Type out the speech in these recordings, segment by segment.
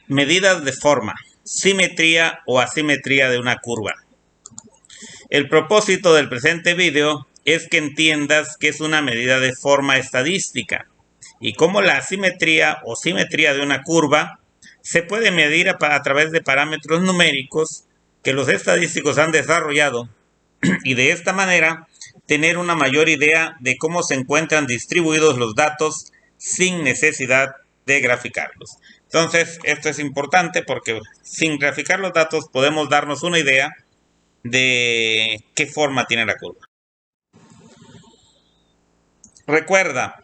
Medidas de forma, simetría o asimetría de una curva. El propósito del presente video es que entiendas que es una medida de forma estadística y cómo la asimetría o simetría de una curva se puede medir a través de parámetros numéricos que los estadísticos han desarrollado y de esta manera tener una mayor idea de cómo se encuentran distribuidos los datos sin necesidad de graficarlos. Entonces, esto es importante porque sin graficar los datos podemos darnos una idea de qué forma tiene la curva. Recuerda,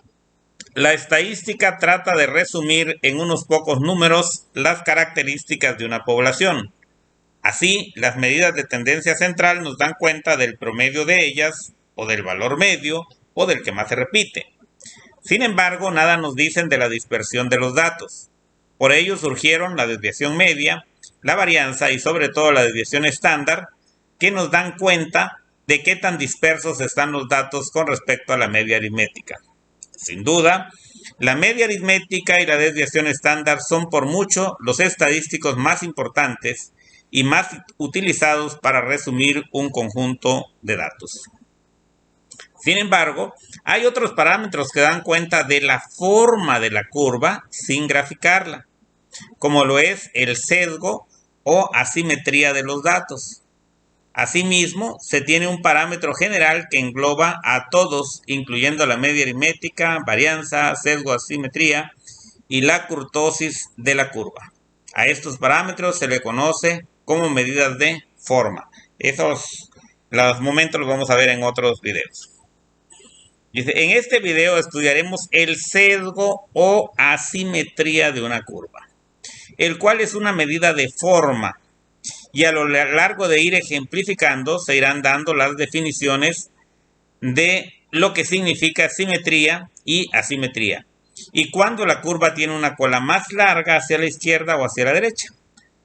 la estadística trata de resumir en unos pocos números las características de una población. Así, las medidas de tendencia central nos dan cuenta del promedio de ellas, o del valor medio, o del que más se repite. Sin embargo, nada nos dicen de la dispersión de los datos. Por ello surgieron la desviación media, la varianza y sobre todo la desviación estándar, que nos dan cuenta de qué tan dispersos están los datos con respecto a la media aritmética. Sin duda, la media aritmética y la desviación estándar son por mucho los estadísticos más importantes y más utilizados para resumir un conjunto de datos. Sin embargo, hay otros parámetros que dan cuenta de la forma de la curva sin graficarla, como lo es el sesgo o asimetría de los datos. Asimismo, se tiene un parámetro general que engloba a todos, incluyendo la media aritmética, varianza, sesgo, asimetría y la kurtosis de la curva. A estos parámetros se le conoce como medidas de forma. Los momentos los vamos a ver en otros videos. Dice, en este video estudiaremos el sesgo o asimetría de una curva, el cual es una medida de forma, y a lo largo de ir ejemplificando se irán dando las definiciones de lo que significa simetría y asimetría, y cuando la curva tiene una cola más larga hacia la izquierda o hacia la derecha,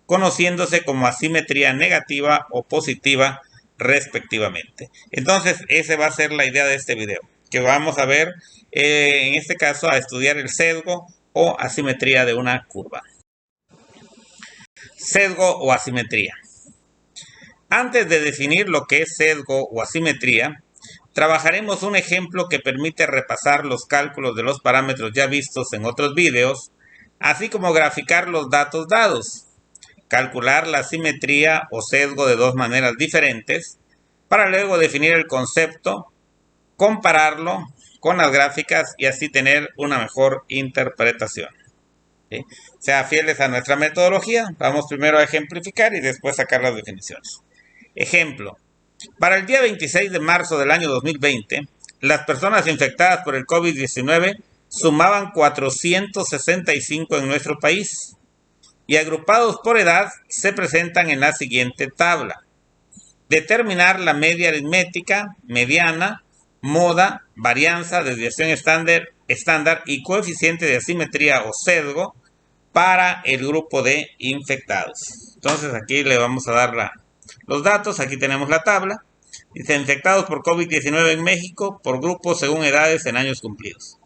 conociéndose como asimetría negativa o positiva respectivamente. Entonces, esa va a ser la idea de este video, que vamos a ver, en este caso, a estudiar el sesgo o asimetría de una curva. Sesgo o asimetría. Antes de definir lo que es sesgo o asimetría, trabajaremos un ejemplo que permite repasar los cálculos de los parámetros ya vistos en otros videos, así como graficar los datos dados, calcular la asimetría o sesgo de dos maneras diferentes, para luego definir el concepto, compararlo con las gráficas y así tener una mejor interpretación. ¿Sí? Sea fieles a nuestra metodología, vamos primero a ejemplificar y después sacar las definiciones. Ejemplo, para el día 26 de marzo del año 2020, las personas infectadas por el COVID-19 sumaban 465 en nuestro país y agrupados por edad se presentan en la siguiente tabla. Determinar la media aritmética, mediana, moda, varianza, desviación estándar y coeficiente de asimetría o sesgo para el grupo de infectados. Entonces aquí le vamos a dar los datos. Aquí tenemos la tabla. Dice infectados por COVID-19 en México por grupos según edades en años cumplidos.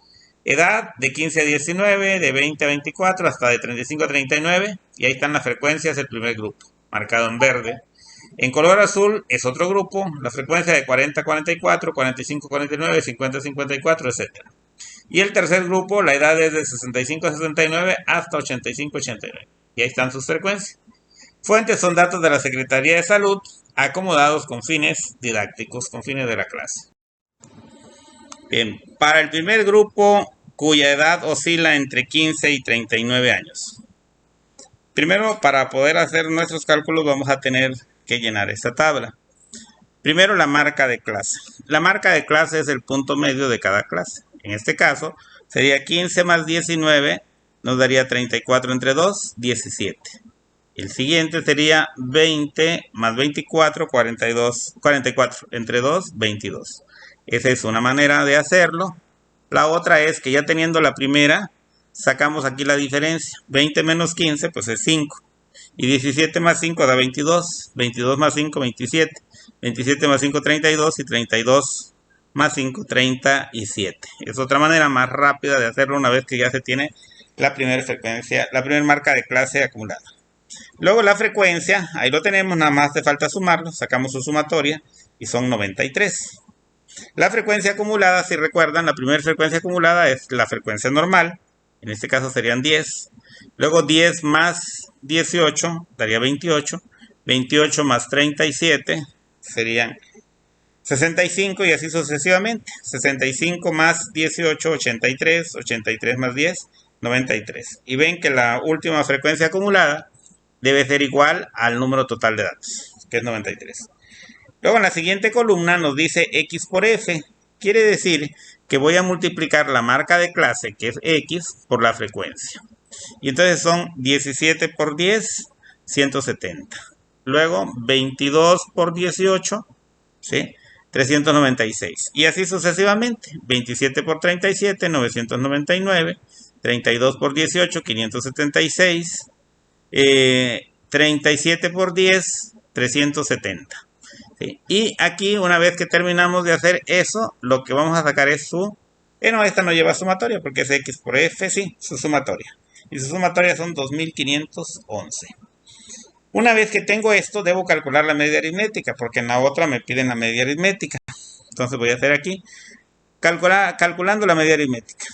Edad de 15 a 19, de 20 a 24, hasta de 35 a 39. Y ahí están las frecuencias del primer grupo, marcado en verde. En color azul es otro grupo, la frecuencia de 40 a 44, 45 a 49, 50 a 54, etc. Y el tercer grupo, la edad es de 65 a 69 hasta 85 a 89. Y ahí están sus frecuencias. Fuentes son datos de la Secretaría de Salud, acomodados con fines didácticos, con fines de la clase. Bien, para el primer grupo, cuya edad oscila entre 15 y 39 años. Primero, para poder hacer nuestros cálculos, vamos a tener que llenar esta tabla. Primero, la marca de clase. La marca de clase es el punto medio de cada clase. En este caso, sería 15 más 19, nos daría 34 entre 2, 17. El siguiente sería 20 más 24, 44 entre 2, 22. Esa es una manera de hacerlo. La otra es que ya teniendo la primera, sacamos aquí la diferencia. 20 menos 15, pues es 5. Y 17 más 5 da 22. 22 más 5, 27. 27 más 5, 32. Y 32 más 5, 37. Es otra manera más rápida de hacerlo una vez que ya se tiene la primera frecuencia, la primera marca de clase acumulada. Luego la frecuencia, ahí lo tenemos, nada más hace falta sumarlo, sacamos su sumatoria y son 93. La frecuencia acumulada, si recuerdan, la primera frecuencia acumulada es la frecuencia normal, en este caso serían 10. Luego 10 más 18 daría 28. 28 más 37 serían 65 y así sucesivamente. 65 más 18, 83. 83 más 10, 93. Y ven que la última frecuencia acumulada debe ser igual al número total de datos, que es 93. Luego en la siguiente columna nos dice X por F. Quiere decir que voy a multiplicar la marca de clase, que es X, por la frecuencia. Y entonces son 17 por 10, 170. Luego 22 por 18, ¿sí? 396. Y así sucesivamente. 27 por 37, 999. 32 por 18, 576. 37 por 10, 370. ¿Sí? Y aquí, una vez que terminamos de hacer eso, lo que vamos a sacar es su... no, esta no lleva sumatoria porque es X por F, sí, su sumatoria. Y su sumatoria son 2511. Una vez que tengo esto, debo calcular la media aritmética, porque en la otra me piden la media aritmética. Entonces voy a hacer aquí, calculando la media aritmética.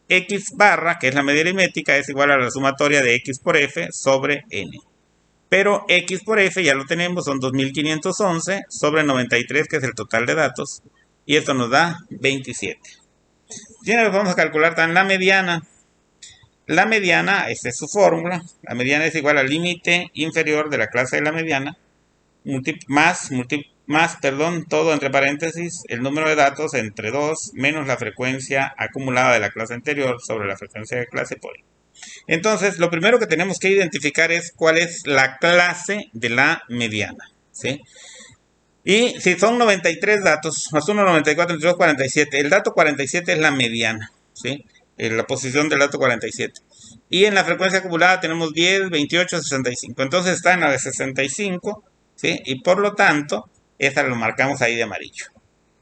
X barra, que es la media aritmética, es igual a la sumatoria de X por F sobre N. Pero X por F ya lo tenemos, son 2511 sobre 93, que es el total de datos. Y esto nos da 27. Y ahora vamos a calcular también la mediana. La mediana, esta es su fórmula. La mediana es igual al límite inferior de la clase de la mediana. Todo entre paréntesis, el número de datos entre 2 menos la frecuencia acumulada de la clase anterior sobre la frecuencia de clase por I. Entonces, lo primero que tenemos que identificar es cuál es la clase de la mediana, ¿sí? Y si son 93 datos, más 1, 94, 32, 47, el dato 47 es la mediana, ¿sí? La posición del dato 47. Y en la frecuencia acumulada tenemos 10, 28, 65. Entonces está en la de 65, ¿sí? Y por lo tanto, esta lo marcamos ahí de amarillo.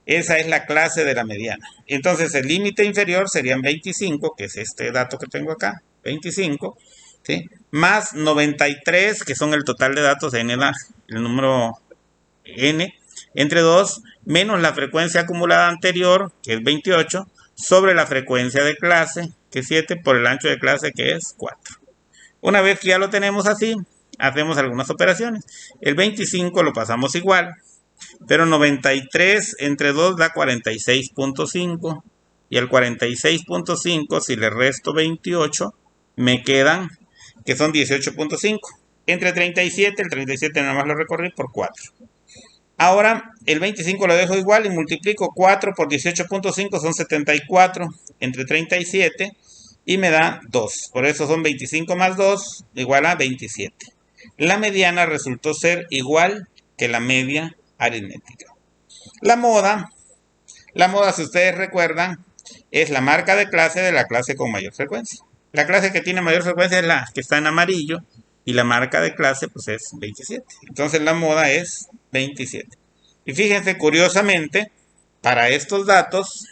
Esa es la clase de la mediana. Entonces el límite inferior serían 25, que es este dato que tengo acá, 25, ¿sí? Más 93, que son el total de datos en el número n, entre 2, menos la frecuencia acumulada anterior, que es 28, sobre la frecuencia de clase, que es 7, por el ancho de clase, que es 4. Una vez que ya lo tenemos así, hacemos algunas operaciones. El 25 lo pasamos igual, pero 93 entre 2 da 46.5. Y el 46.5, si le resto 28, me quedan, que son 18.5. Entre 37, el 37 nada más lo recorrí por 4. Ahora el 25 lo dejo igual y multiplico 4 por 18.5, son 74 entre 37 y me da 2. Por eso son 25 más 2 igual a 27. La mediana resultó ser igual que la media aritmética. La moda, si ustedes recuerdan, es la marca de clase de la clase con mayor frecuencia. La clase que tiene mayor frecuencia es la que está en amarillo y la marca de clase pues es 27. Entonces la moda es 27. Y fíjense, curiosamente, para estos datos,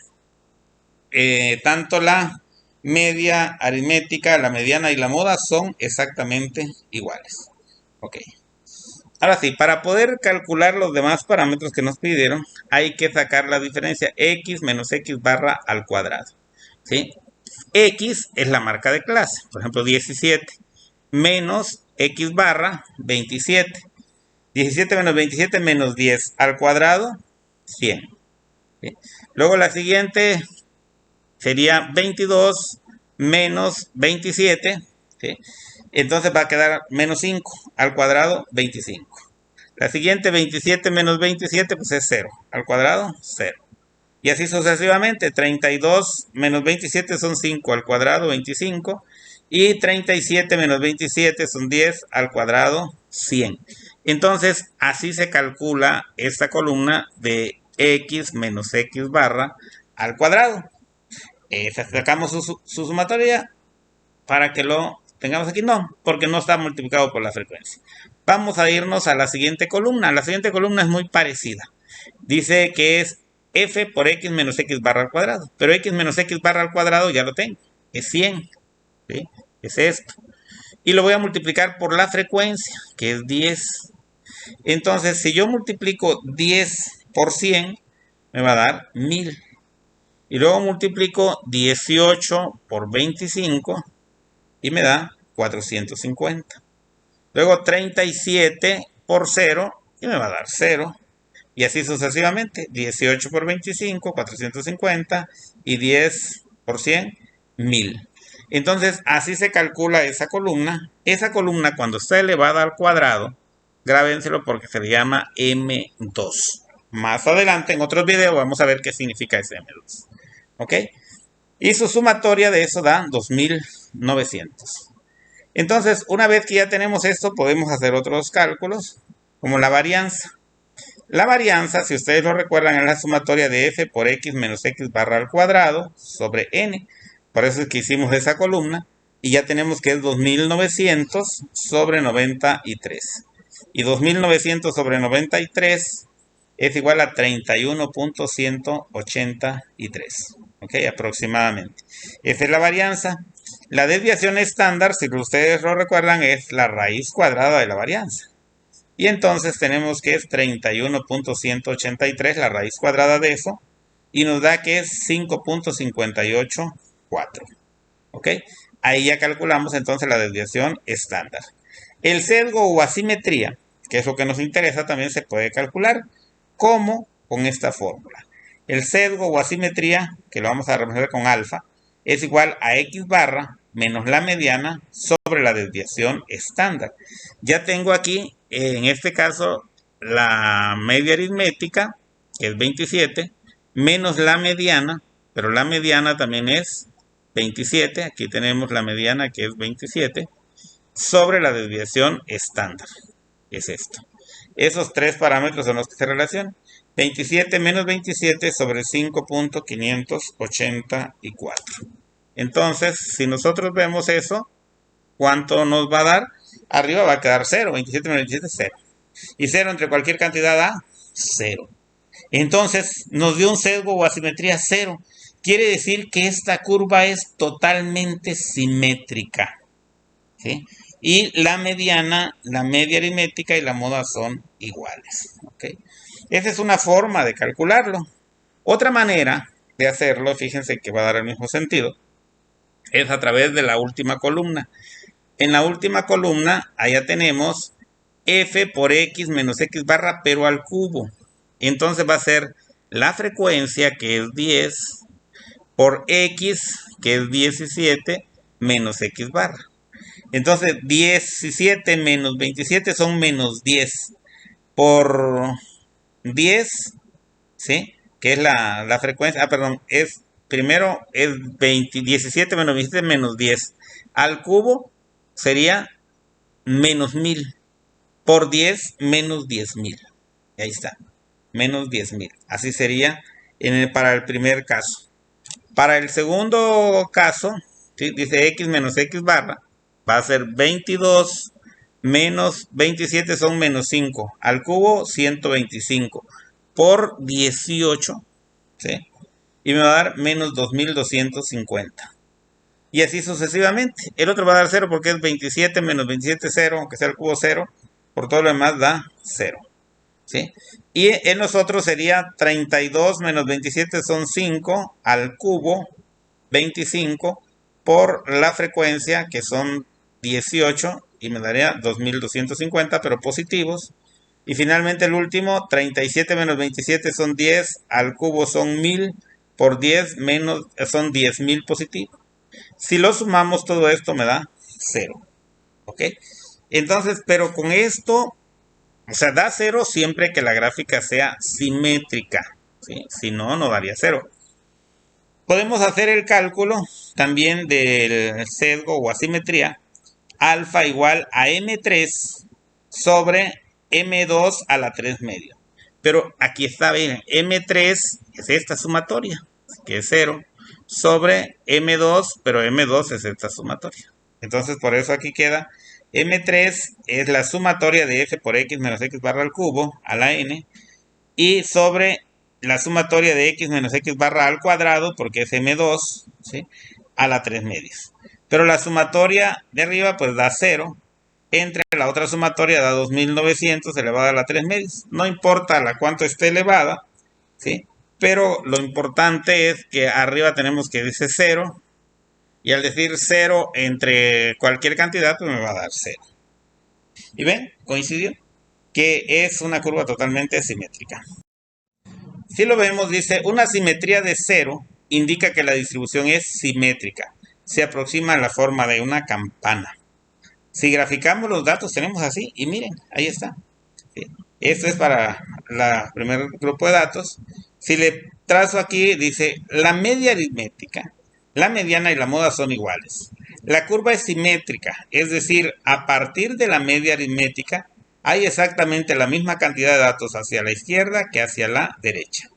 tanto la media aritmética, la mediana y la moda son exactamente iguales. Ok. Ahora sí, para poder calcular los demás parámetros que nos pidieron, hay que sacar la diferencia x menos x barra al cuadrado, ¿sí? X es la marca de clase, por ejemplo 17, menos x barra 27. 17 menos 27 menos 10 al cuadrado, 100. ¿Sí? Luego la siguiente sería 22 menos 27, ¿sí? Entonces va a quedar menos 5 al cuadrado, 25. La siguiente, 27 menos 27, pues es 0. Al cuadrado, 0. Y así sucesivamente, 32 menos 27 son 5 al cuadrado, 25. Y 37 menos 27 son 10 al cuadrado, 100. Entonces, así se calcula esta columna de x menos x barra al cuadrado. Sacamos su sumatoria para que lo tengamos aquí, no, porque no está multiplicado por la frecuencia. Vamos a irnos a la siguiente columna. La siguiente columna es muy parecida. Dice que es f por x menos x barra al cuadrado. Pero x menos x barra al cuadrado ya lo tengo. Es 100. ¿Sí? es esto. Y lo voy a multiplicar por la frecuencia, que es 10. Entonces, si yo multiplico 10 por 100, me va a dar 1000. Y luego multiplico 18 por 25 y me da 450. Luego 37 por 0 y me va a dar 0. Y así sucesivamente. 18 por 25, 450 y 10 por 100, 1000. Entonces, así se calcula esa columna. Esa columna, cuando está elevada al cuadrado, grábenselo porque se le llama M2. Más adelante, en otros videos, vamos a ver qué significa ese M2. ¿Ok? Y su sumatoria de eso da 2900. Entonces, una vez que ya tenemos esto, podemos hacer otros cálculos, como la varianza. La varianza, si ustedes lo recuerdan, es la sumatoria de f por x menos x barra al cuadrado sobre n. Por eso es que hicimos esa columna. Y ya tenemos que es 2900 sobre 93. Y 2900 sobre 93 es igual a 31.183. ¿Ok? Aproximadamente. Esa es la varianza. La desviación estándar, si ustedes lo recuerdan, es la raíz cuadrada de la varianza. Y entonces tenemos que es 31.183, la raíz cuadrada de eso, y nos da que es 5.584. ¿Ok? Ahí ya calculamos entonces la desviación estándar. El sesgo o asimetría, que es lo que nos interesa, también se puede calcular. ¿Cómo? Con esta fórmula. El sesgo o asimetría, que lo vamos a representar con alfa, es igual a x barra menos la mediana sobre la desviación estándar. Ya tengo aquí, en este caso, la media aritmética, que es 27, menos la mediana, pero la mediana también es 27. Aquí tenemos la mediana, que es 27, sobre la desviación estándar. Es esto. Esos tres parámetros son los que se relacionan. 27 menos 27 sobre 5.584. Entonces, si nosotros vemos eso, ¿cuánto nos va a dar? Arriba va a quedar 0. 27 menos 27 es 0. Y 0 entre cualquier cantidad da 0. Entonces, nos dio un sesgo o asimetría 0. Quiere decir que esta curva es totalmente simétrica. ¿Sí? Y la mediana, la media aritmética y la moda son iguales. ¿Okay? Esa es una forma de calcularlo. Otra manera de hacerlo, fíjense que va a dar el mismo sentido, es a través de la última columna. En la última columna, allá tenemos f por x menos x barra, pero al cubo. Entonces va a ser la frecuencia, que es 10, por x, que es 17, menos x barra. Entonces, 17 menos 27 son menos 10. Por 10, ¿sí? Que es la frecuencia. Perdón, primero es 17 menos 27 menos 10. Al cubo sería menos 1000. Por 10 menos 10.000. Ahí está, menos 10.000. Así sería para el primer caso. Para el segundo caso, ¿sí? Dice x menos x barra. Va a ser 22 menos 27 son menos 5. Al cubo 125 por 18. ¿Sí? Y me va a dar menos 2250. Y así sucesivamente. El otro va a dar 0 porque es 27 menos 27 0, aunque sea el cubo 0. Por todo lo demás da 0. ¿Sí? Y en nosotros sería 32 menos 27 son 5. Al cubo 25 por la frecuencia, que son 18, y me daría 2250, pero positivos. Y finalmente el último, 37 menos 27 son 10, al cubo son 1000, por 10 menos son 10.000 positivos. Si lo sumamos todo esto me da 0. ¿Ok? Entonces, pero con esto, o sea, da 0 siempre que la gráfica sea simétrica. ¿Sí? Si no, no daría 0. Podemos hacer el cálculo también del sesgo o asimetría. Alfa igual a M3 sobre M2 a la 3 medio. Pero aquí está bien, M3 es esta sumatoria, que es 0, sobre M2, pero M2 es esta sumatoria. Entonces, por eso aquí queda M3 es la sumatoria de f por x menos x barra al cubo a la n, y sobre la sumatoria de x menos x barra al cuadrado, porque es M2, ¿sí? A la 3 medios. Pero la sumatoria de arriba pues da 0. Entre la otra sumatoria da 2900 elevada a la 3 medios. No importa la cuánto esté elevada, ¿sí? Pero lo importante es que arriba tenemos que dice 0. Y al decir 0 entre cualquier cantidad, pues me va a dar 0. ¿Y ven? Coincidió. Que es una curva totalmente simétrica. Si lo vemos, dice, una simetría de 0 indica que la distribución es simétrica. Se aproxima a la forma de una campana. Si graficamos los datos, tenemos así, y miren, ahí está. ¿Sí? Esto es para el primer grupo de datos. Si le trazo aquí, dice, la media aritmética, la mediana y la moda son iguales. La curva es simétrica, es decir, a partir de la media aritmética, hay exactamente la misma cantidad de datos hacia la izquierda que hacia la derecha.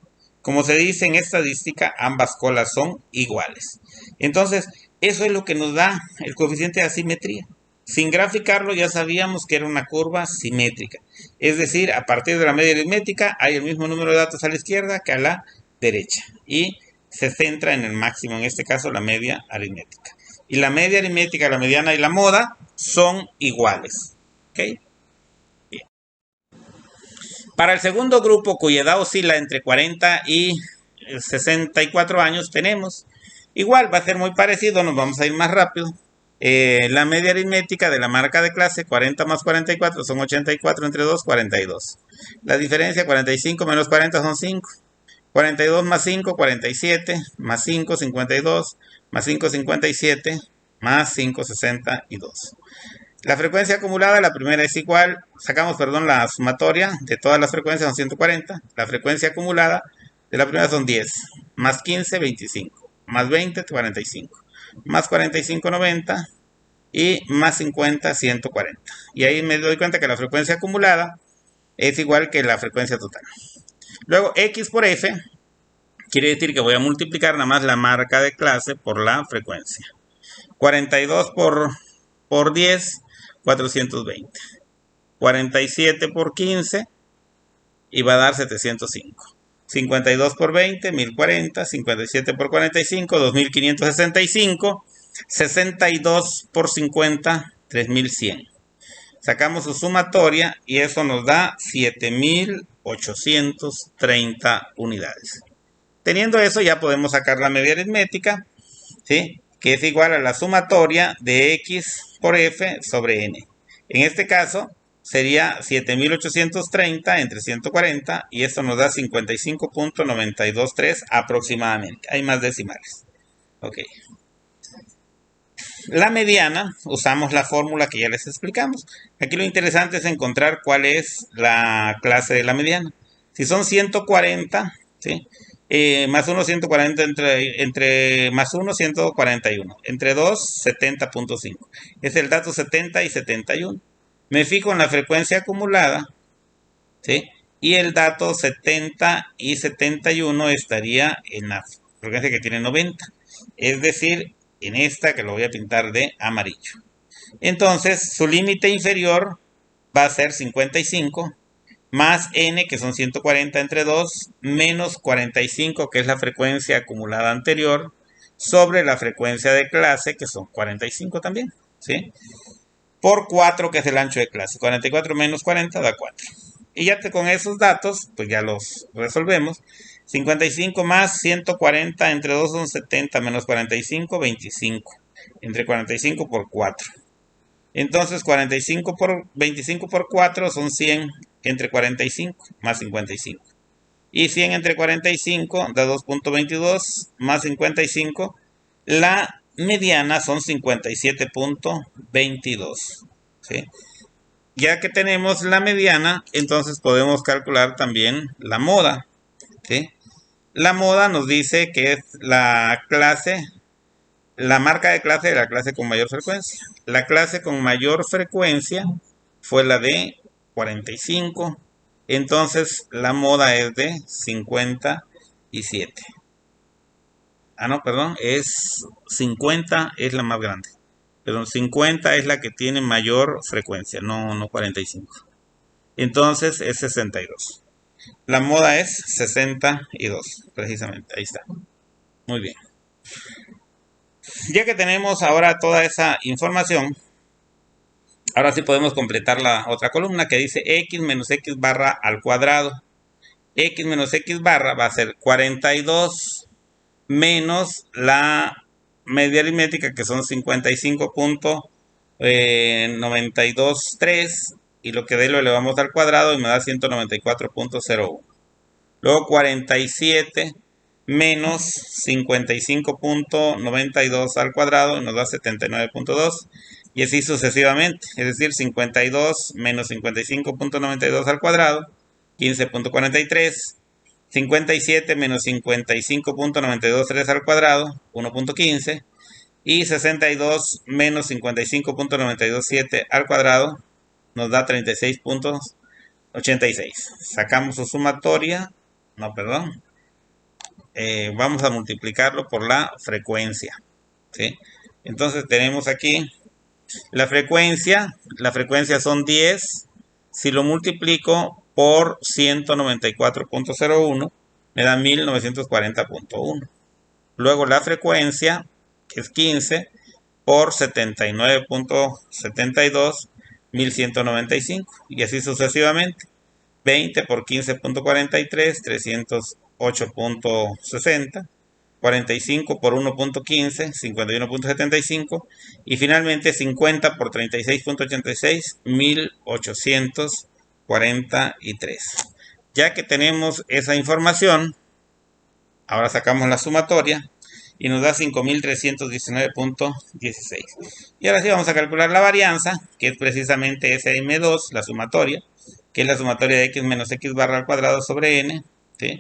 Como se dice en estadística, ambas colas son iguales. Entonces, eso es lo que nos da el coeficiente de asimetría. Sin graficarlo ya sabíamos que era una curva simétrica. Es decir, a partir de la media aritmética hay el mismo número de datos a la izquierda que a la derecha. Y se centra en el máximo, en este caso la media aritmética. Y la media aritmética, la mediana y la moda son iguales. ¿Ok? Bien. Para el segundo grupo, cuya edad oscila entre 40 y 64 años, tenemos, igual va a ser muy parecido, nos vamos a ir más rápido. La media aritmética de la marca de clase, 40 más 44 son 84, entre 2, 42. La diferencia, 45 menos 40 son 5. 42 más 5, 47, más 5, 52, más 5, 57, más 5, 62. La frecuencia acumulada, la primera es igual, la sumatoria de todas las frecuencias son 140. La frecuencia acumulada de la primera son 10, más 15, 25, más 20, 45. Más 45, 90 y más 50, 140. Y ahí me doy cuenta que la frecuencia acumulada es igual que la frecuencia total. Luego, X por F quiere decir que voy a multiplicar nada más la marca de clase por la frecuencia. 42 por 10, 420. 47 por 15 y va a dar 705. 52 por 20, 1040, 57 por 45, 2565, 62 por 50, 3100. Sacamos su sumatoria y eso nos da 7830 unidades. Teniendo eso ya podemos sacar la media aritmética, ¿sí? Que es igual a la sumatoria de X por F sobre N. En este caso sería 7830 entre 140 y esto nos da 55.923 aproximadamente. Hay más decimales. Ok. La mediana, usamos la fórmula que ya les explicamos. Aquí lo interesante es encontrar cuál es la clase de la mediana. Si son 140, ¿sí? Más 1, 140, entre más 1, 141. Entre 2, 70.5. Es el dato 70 y 71. Me fijo en la frecuencia acumulada, ¿sí? Y el dato 70 y 71 estaría en la frecuencia que tiene 90. Es decir, en esta que lo voy a pintar de amarillo. Entonces, su límite inferior va a ser 55 más n, que son 140 entre 2, menos 45, que es la frecuencia acumulada anterior, sobre la frecuencia de clase, que son 45 también, ¿sí? Por 4, que es el ancho de clase. 44 menos 40 da 4. Y ya con esos datos, pues ya los resolvemos. 55 más 140 entre 2 son 70, menos 45, 25. Entre 45 por 4. Entonces 45 por 25 por 4 son 100 entre 45 más 55. Y 100 entre 45 da 2.22 más 55. La mediana son 57.22. ¿Sí? Ya que tenemos la mediana, entonces podemos calcular también la moda. ¿Sí? La moda nos dice que es la clase, la marca de clase de la clase con mayor frecuencia. La clase con mayor frecuencia fue la de 45. Entonces la moda es de 57. No, perdón, es 50, es la más grande. Perdón, 50 es la que tiene mayor frecuencia, no 45. Entonces es 62. La moda es 62, precisamente, ahí está. Muy bien. Ya que tenemos ahora toda esa información, ahora sí podemos completar la otra columna que dice x menos x barra al cuadrado. X menos x barra va a ser 42 menos la media aritmética, que son 55.923, y lo que dé lo elevamos al cuadrado y me da 194.01. Luego 47 menos 55.92 al cuadrado y nos da 79.2, y así sucesivamente. Es decir, 52 menos 55.92 al cuadrado, 15.43. 57 menos 55.923 al cuadrado, 1.15. Y 62 menos 55.927 al cuadrado nos da 36.86. Sacamos su sumatoria. No, perdón. Vamos a multiplicarlo por la frecuencia, ¿sí? Entonces tenemos aquí la frecuencia. La frecuencia son 10. Si lo multiplico por 194.01, me da 1940.1. Luego la frecuencia, que es 15, por 79.72, 1195. Y así sucesivamente. 20 por 15.43, 308.60. 45 por 1.15, 51.75. Y finalmente 50 por 36.86, 1843. Ya que tenemos esa información, ahora sacamos la sumatoria y nos da 5319.16. Y ahora sí vamos a calcular la varianza, que es precisamente SM2, la sumatoria, que es la sumatoria de x menos x barra al cuadrado sobre n, ¿sí?,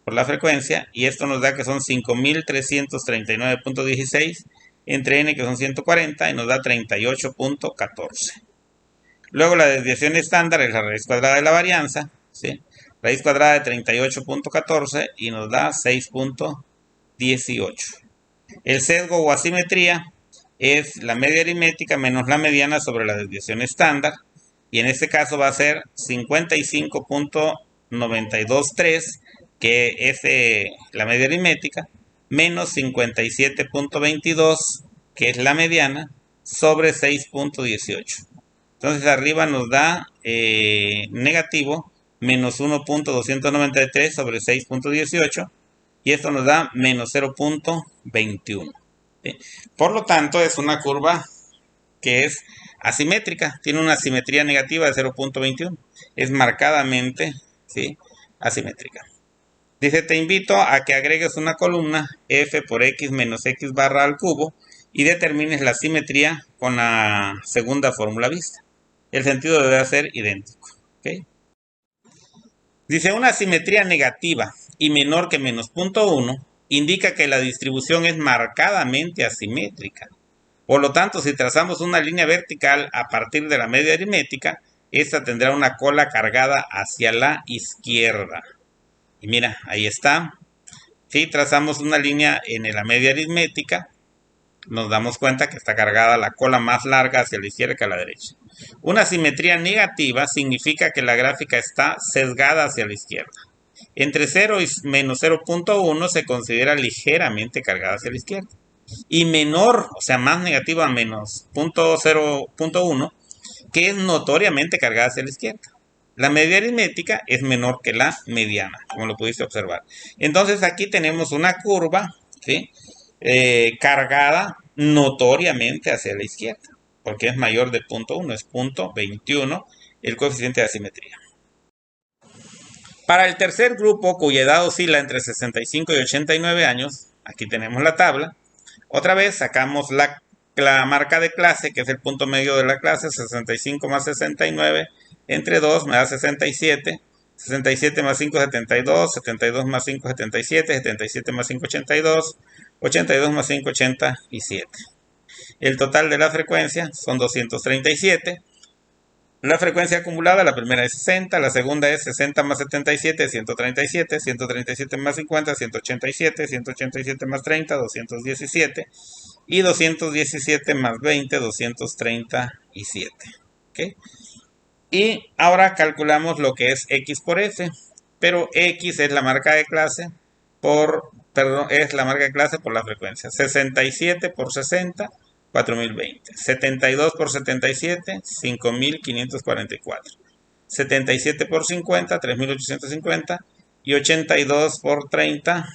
por la frecuencia, y esto nos da que son 5339.16 entre n, que son 140, y nos da 38.14. Luego la desviación estándar es la raíz cuadrada de la varianza, ¿sí?, raíz cuadrada de 38.14 y nos da 6.18. El sesgo o asimetría es la media aritmética menos la mediana sobre la desviación estándar, y en este caso va a ser 55.923, que es la media aritmética, menos 57.22, que es la mediana, sobre 6.18. Entonces arriba nos da negativo menos 1.293 sobre 6.18, y esto nos da menos 0.21. ¿Sí? Por lo tanto, es una curva que es asimétrica, tiene una simetría negativa de 0.21, es marcadamente, ¿sí?, asimétrica. Dice, te invito a que agregues una columna f por x menos x barra al cubo y determines la simetría con la segunda fórmula vista. El sentido debe ser idéntico. ¿Okay? Dice, una simetría negativa y menor que menos 0.1 indica que la distribución es marcadamente asimétrica. Por lo tanto, si trazamos una línea vertical a partir de la media aritmética, esta tendrá una cola cargada hacia la izquierda. Y mira, ahí está. Si trazamos una línea en la media aritmética, nos damos cuenta que está cargada la cola más larga hacia la izquierda que a la derecha. Una simetría negativa significa que la gráfica está sesgada hacia la izquierda. Entre 0 y menos 0.1 se considera ligeramente cargada hacia la izquierda. Y menor, o sea, más negativa a menos 0.1, que es notoriamente cargada hacia la izquierda. La media aritmética es menor que la mediana, como lo pudiste observar. Entonces aquí tenemos una curva, ¿sí?, cargada notoriamente hacia la izquierda, porque es mayor de 0.1, es 0.21 el coeficiente de asimetría. Para el tercer grupo, cuya edad oscila entre 65 y 89 años, aquí tenemos la tabla. Otra vez sacamos la marca de clase, que es el punto medio de la clase. 65 más 69 entre 2 me da 67. 67 más 5, 72. 72 más 5, 77. 77 más 5, 82. 82 más 5, 87. El total de la frecuencia son 237. La frecuencia acumulada, la primera es 60, la segunda es 60 más 77, 137, 137 más 50, 187, 187 más 30, 217, y 217 más 20, 237. ¿Okay? Y ahora calculamos lo que es x por f, pero x es la marca de clase por perdón, es la marca de clase por la frecuencia. 67 por 60, 4020. 72 por 77, 5544. 77 por 50, 3850. Y 82 por 30,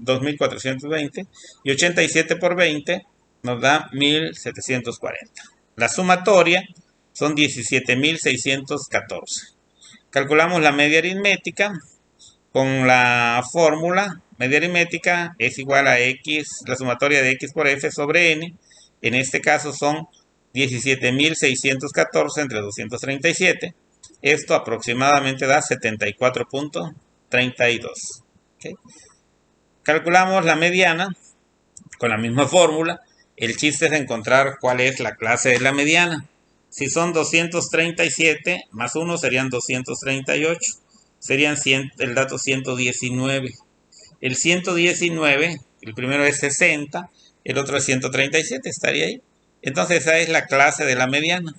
2420. Y 87 por 20 nos da 1740. La sumatoria son 17.614. Calculamos la media aritmética con la fórmula. Media aritmética es igual a x, la sumatoria de x por f sobre n. En este caso son 17.614 entre 237. Esto aproximadamente da 74.32. ¿Okay? Calculamos la mediana con la misma fórmula. El chiste es encontrar cuál es la clase de la mediana. Si son 237 más 1 serían 238. Serían el dato 119. El 119, el primero es 60, el otro es 137, estaría ahí. Entonces esa es la clase de la mediana.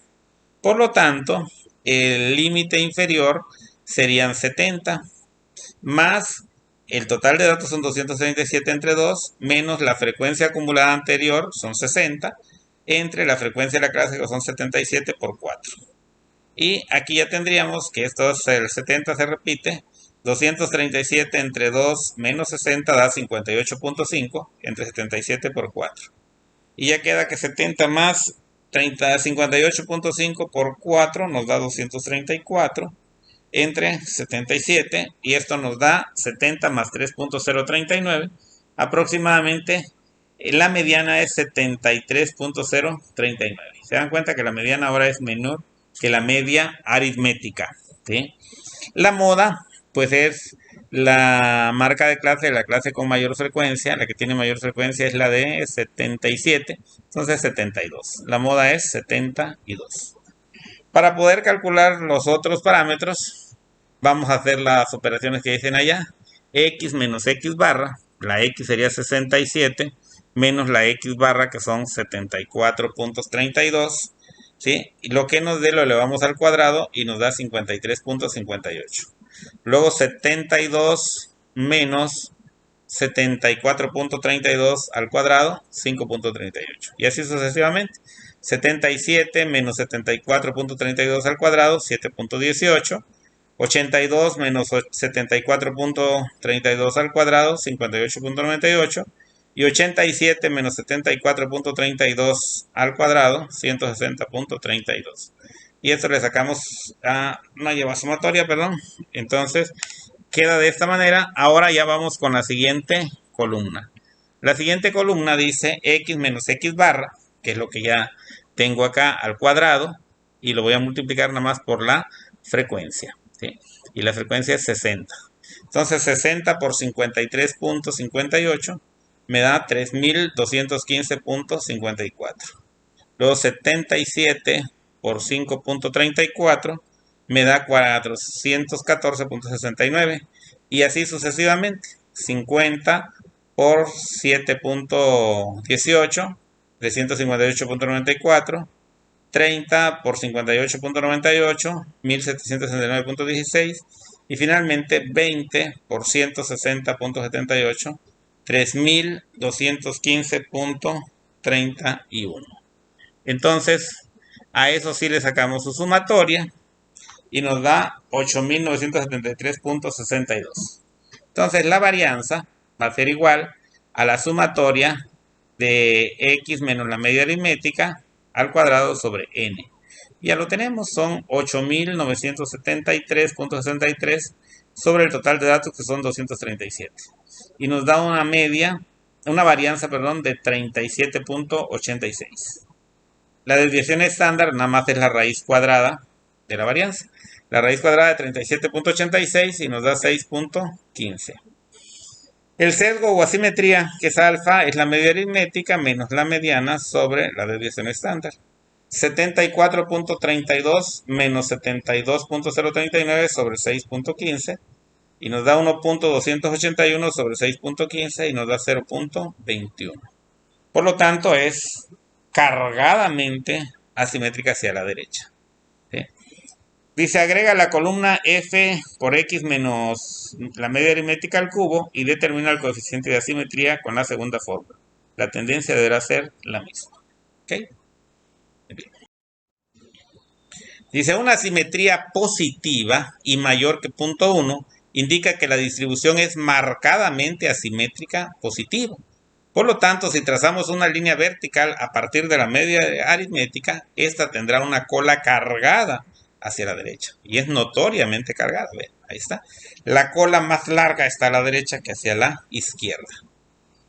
Por lo tanto, el límite inferior serían 70, más el total de datos son 237 entre 2, menos la frecuencia acumulada anterior, son 60, entre la frecuencia de la clase, que son 77 por 4. Y aquí ya tendríamos que esto es el 70 se repite, 237 entre 2 menos 60 da 58.5 entre 77 por 4. Y ya queda que 70 más 58.5 por 4 nos da 234 entre 77. Y esto nos da 70 más 3.039. Aproximadamente la mediana es 73.039. Se dan cuenta que la mediana ahora es menor que la media aritmética. ¿Sí? La moda, pues es la marca de clase, la clase con mayor frecuencia. La que tiene mayor frecuencia es la de 77, entonces 72. La moda es 72. Para poder calcular los otros parámetros, vamos a hacer las operaciones que dicen allá. X menos X barra, la X sería 67, menos la X barra, que son 74.32. ¿Sí? Y lo que nos dé lo elevamos al cuadrado y nos da 53.58. Luego 72 menos 74.32 al cuadrado, 5.38. Y así sucesivamente. 77 menos 74.32 al cuadrado, 7.18. 82 menos 74.32 al cuadrado, 58.98. Y 87 menos 74.32 al cuadrado, 160.32. Y esto le sacamos a una lleva sumatoria, perdón. Entonces queda de esta manera. Ahora ya vamos con la siguiente columna. La siguiente columna dice x menos x barra, que es lo que ya tengo acá al cuadrado, y lo voy a multiplicar nada más por la frecuencia. ¿Sí? Y la frecuencia es 60. Entonces 60 por 53.58 me da 3215.54. Luego 77 por 5.34 me da 414.69. Y así sucesivamente. 50 por 7.18, 358.94. 30 por 58.98, 1769.16. Y finalmente 20 por 160.78, 3215.31. Entonces, a eso sí le sacamos su sumatoria y nos da 8.973.62. Entonces, la varianza va a ser igual a la sumatoria de x menos la media aritmética al cuadrado sobre n. Ya lo tenemos, son 8.973.63 sobre el total de datos, que son 237. Y nos da una media, una varianza, perdón, de 37.86. La desviación estándar nada más es la raíz cuadrada de la varianza. La raíz cuadrada de 37.86 y nos da 6.15. El sesgo o asimetría, que es alfa, es la media aritmética menos la mediana sobre la desviación estándar. 74.32 menos 72.039 sobre 6.15 y nos da 1.281 sobre 6.15 y nos da 0.21. Por lo tanto, es cargadamente asimétrica hacia la derecha. ¿Sí? Dice, agrega la columna f por x menos la media aritmética al cubo y determina el coeficiente de asimetría con la segunda fórmula. La tendencia deberá ser la misma. ¿Ok? Bien. Dice, una asimetría positiva y mayor que 0.1 indica que la distribución es marcadamente asimétrica positiva. Por lo tanto, si trazamos una línea vertical a partir de la media aritmética, esta tendrá una cola cargada hacia la derecha. Y es notoriamente cargada. ¿Ven? Ahí está. La cola más larga está a la derecha que hacia la izquierda.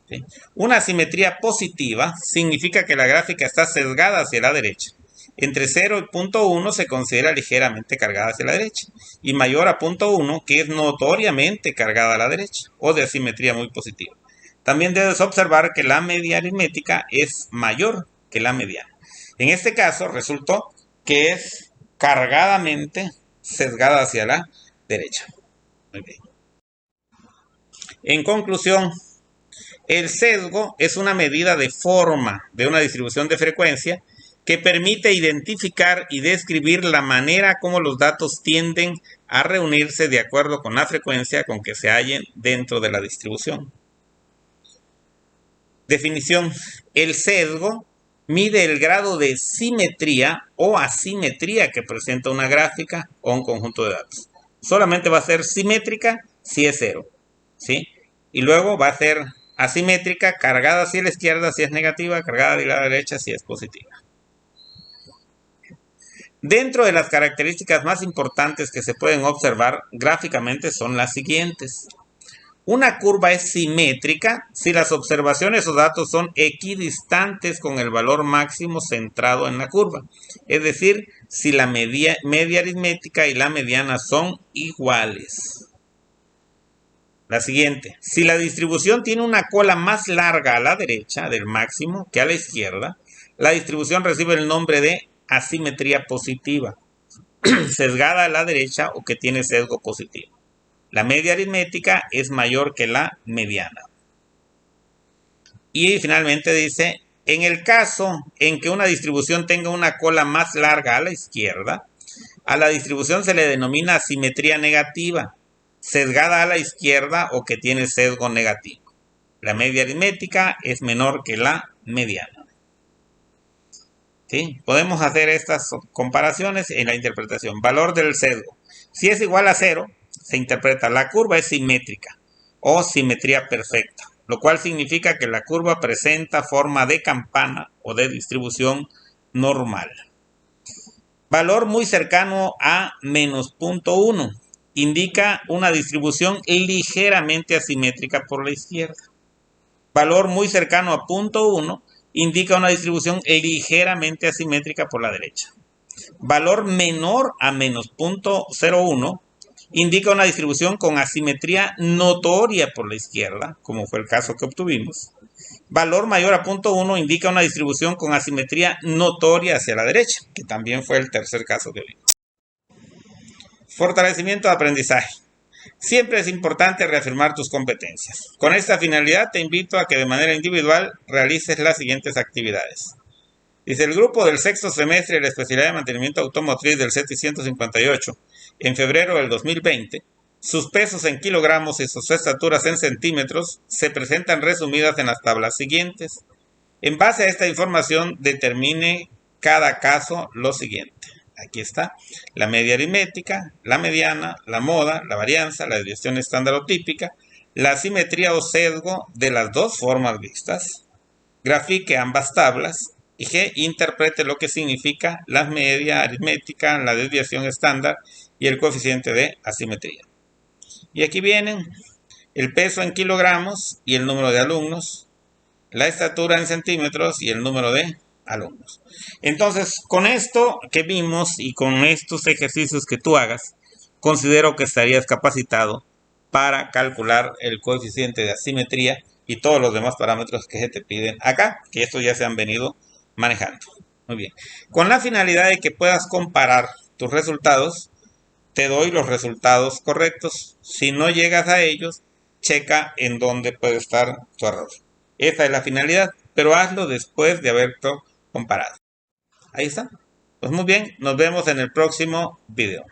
¿Sí? Una asimetría positiva significa que la gráfica está sesgada hacia la derecha. Entre 0 y 0.1 se considera ligeramente cargada hacia la derecha. Y mayor a 0.1 que es notoriamente cargada a la derecha. O de asimetría muy positiva. También debes observar que la media aritmética es mayor que la mediana. En este caso resultó que es cargadamente sesgada hacia la derecha. Muy bien. En conclusión, el sesgo es una medida de forma de una distribución de frecuencia que permite identificar y describir la manera como los datos tienden a reunirse de acuerdo con la frecuencia con que se hallen dentro de la distribución. Definición. El sesgo mide el grado de simetría o asimetría que presenta una gráfica o un conjunto de datos. Solamente va a ser simétrica si es 0, ¿sí? Y luego va a ser asimétrica, cargada hacia la izquierda si es negativa, cargada de la derecha si es positiva. Dentro de las características más importantes que se pueden observar gráficamente son las siguientes. Una curva es simétrica si las observaciones o datos son equidistantes con el valor máximo centrado en la curva. Es decir, si la media aritmética y la mediana son iguales. La siguiente, si la distribución tiene una cola más larga a la derecha del máximo que a la izquierda, la distribución recibe el nombre de asimetría positiva, sesgada a la derecha o que tiene sesgo positivo. La media aritmética es mayor que la mediana. Y finalmente dice, en el caso en que una distribución tenga una cola más larga a la izquierda, a la distribución se le denomina asimetría negativa, sesgada a la izquierda o que tiene sesgo negativo. La media aritmética es menor que la mediana. ¿Sí? Podemos hacer estas comparaciones en la interpretación. Valor del sesgo. Si es igual a 0, se interpreta la curva es simétrica o simetría perfecta, lo cual significa que la curva presenta forma de campana o de distribución normal. Valor muy cercano a menos 0.1 indica una distribución ligeramente asimétrica por la izquierda. Valor muy cercano a 0.1 indica una distribución ligeramente asimétrica por la derecha. Valor menor a menos 0.01 indica una distribución con asimetría notoria por la izquierda, como fue el caso que obtuvimos. Valor mayor a 0.1 indica una distribución con asimetría notoria hacia la derecha, que también fue el tercer caso que vimos. Fortalecimiento de aprendizaje. Siempre es importante reafirmar tus competencias. Con esta finalidad te invito a que de manera individual realices las siguientes actividades. Dice, el grupo del sexto semestre de la especialidad de mantenimiento automotriz del CETI 158 en febrero del 2020, sus pesos en kilogramos y sus estaturas en centímetros se presentan resumidas en las tablas siguientes. En base a esta información, determine cada caso lo siguiente. Aquí está la media aritmética, la mediana, la moda, la varianza, la desviación estándar o típica, la simetría o sesgo de las dos formas vistas. Grafique ambas tablas y G interprete lo que significa la media aritmética, la desviación estándar y el coeficiente de asimetría. Y aquí vienen el peso en kilogramos y el número de alumnos, la estatura en centímetros y el número de alumnos. Entonces, con esto que vimos y con estos ejercicios que tú hagas, considero que estarías capacitado para calcular el coeficiente de asimetría y todos los demás parámetros que se te piden acá, que estos ya se han venido manejando. Muy bien. Con la finalidad de que puedas comparar tus resultados, te doy los resultados correctos. Si no llegas a ellos, checa en dónde puede estar tu error. Esa es la finalidad, pero hazlo después de haberlo comparado. Ahí está. Pues muy bien, nos vemos en el próximo video.